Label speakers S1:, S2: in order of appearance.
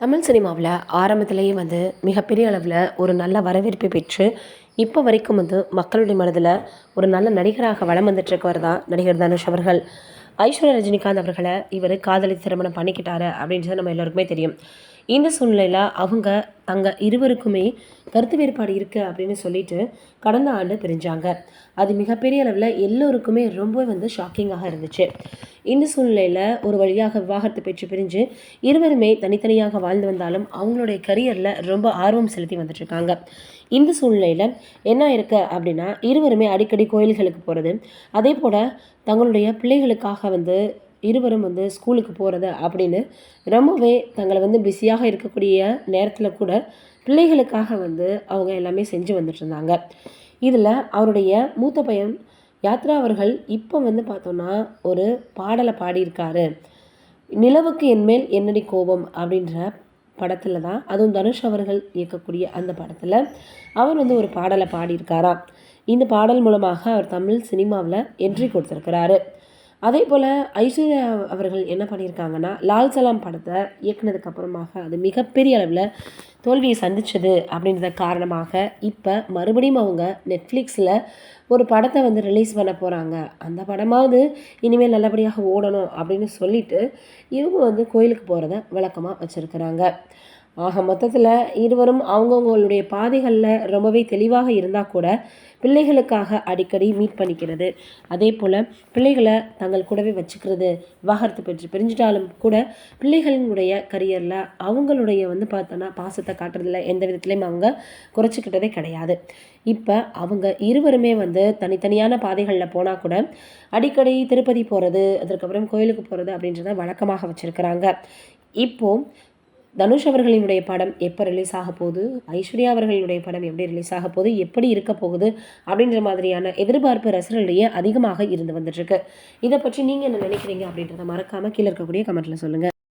S1: தமிழ் சினிமாவில் ஆரம்பத்திலேயே மிகப்பெரிய அளவில் ஒரு நல்ல வரவேற்பை பெற்று இப்போ வரைக்கும் மக்களுடைய மனதில் ஒரு நல்ல நடிகராக வலம் வந்துட்டுருக்கவர் தான் நடிகர் தனுஷ் அவர்கள். ஐஸ்வர்யா ரஜினிகாந்த் அவர்களை இவர் காதலித்து திருமணம் பண்ணிக்கிட்டாரு அப்படின்றது நம்ம எல்லாருக்குமே தெரியும். இந்த சூழ்நிலையில் அவங்க இருவருக்குமே கருத்து வேறுபாடு இருக்குது அப்படின்னு சொல்லிட்டு கடந்த ஆண்டு பிரிஞ்சாங்க. அது மிகப்பெரிய அளவில் எல்லோருக்குமே ரொம்ப ஷாக்கிங்காக இருந்துச்சு. இந்த சூழ்நிலையில் ஒரு வழியாக விவாகரத்து பெற்று பிரிஞ்சு இருவருமே தனித்தனியாக வாழ்ந்து வந்தாலும் அவங்களுடைய கரியரில் ரொம்ப ஆர்வம் செலுத்தி வந்துட்டுருக்காங்க. இந்த சூழ்நிலையில் என்ன இருக்கு அப்படின்னா, இருவருமே அடிக்கடி கோயில்களுக்கு போகிறது, அதே போல் தங்களுடைய பிள்ளைகளுக்காக இருவரும் ஸ்கூலுக்கு போகிறது அப்படின்னு ரொம்பவே தங்களை பிஸியாக இருக்கக்கூடிய நேரத்தில் கூட பிள்ளைகளுக்காக அவங்க எல்லாமே செஞ்சு வந்துட்டு இருந்தாங்க. இதில் அவருடைய மூத்த பையன் யாத்ரா அவர்கள் இப்போ பார்த்தோன்னா ஒரு பாடலை பாடியிருக்காரு. நிலவுக்கு என்மேல் என்னடி கோபம் அப்படின்ற படத்தில் தான், அதுவும் தனுஷ் அவர்கள் இயக்கக்கூடிய அந்த படத்தில் அவர் ஒரு பாடலை பாடியிருக்காராம். இந்த பாடல் மூலமாக அவர் தமிழ் சினிமாவில் என்ட்ரி கொடுத்துருக்கிறாரு. அதே போல் ஐஸ்வர்யா அவர்கள் என்ன பண்ணியிருக்காங்கன்னா, லால் சலாம் படத்தை இயக்குனதுக்கு அப்புறமாக அது மிகப்பெரிய அளவில் தோல்வியை சந்தித்தது அப்படின்றத காரணமாக இப்போ மறுபடியும் அவங்க நெட்ஃப்ளிக்ஸில் ஒரு படத்தை ரிலீஸ் பண்ண போகிறாங்க. அந்த படமாவது இனிமேல் நல்லபடியாக ஓடணும் அப்படின்னு சொல்லிட்டு இவங்க கோயிலுக்கு போகிறத வழக்கமாக வச்சுருக்கிறாங்க. ஆக மொத்தத்தில் இருவரும் அவங்கவுங்களுடைய பாதைகளில் ரொம்பவே தெளிவாக இருந்தால் கூட பிள்ளைகளுக்காக அடிக்கடி மீட் பண்ணிக்கிறது, அதே போல் பிள்ளைகளை தங்கள் கூடவே வச்சுக்கிறது, விவாகரத்து பெற்று பிரிஞ்சிட்டாலும் கூட பிள்ளைகளினுடைய கரியரில் அவங்களுடைய பார்த்தோன்னா பாசத்தை காட்டுறதில்ல எந்த விதத்துலேயும் அவங்க குறைச்சிக்கிட்டதே கிடையாது. இப்போ அவங்க இருவருமே தனித்தனியான பாதைகளில் போனால் கூட அடிக்கடி திருப்பதி போகிறது, அதற்கப்புறம் கோயிலுக்கு போகிறது அப்படின்றத வழக்கமாக வச்சுருக்கிறாங்க. இப்போது தனுஷ் அவர்களினுடைய படம் எப்போ ரிலீஸ் ஆக போகுது, ஐஸ்வர்யா அவர்களினுடைய படம் எப்படி ரிலீஸ் ஆக போகுது, எப்படி இருக்க போகுது அப்படின்ற மாதிரியான எதிர்பார்ப்பு ரசிகர்களிடையே அதிகமாக இருந்து வந்துட்டுருக்கு. இதை பற்றி நீங்கள் என்ன நினைக்கிறீங்க அப்படின்றத மறக்காமல் கீழே இருக்கக்கூடிய கமெண்ட்டில் சொல்லுங்கள்.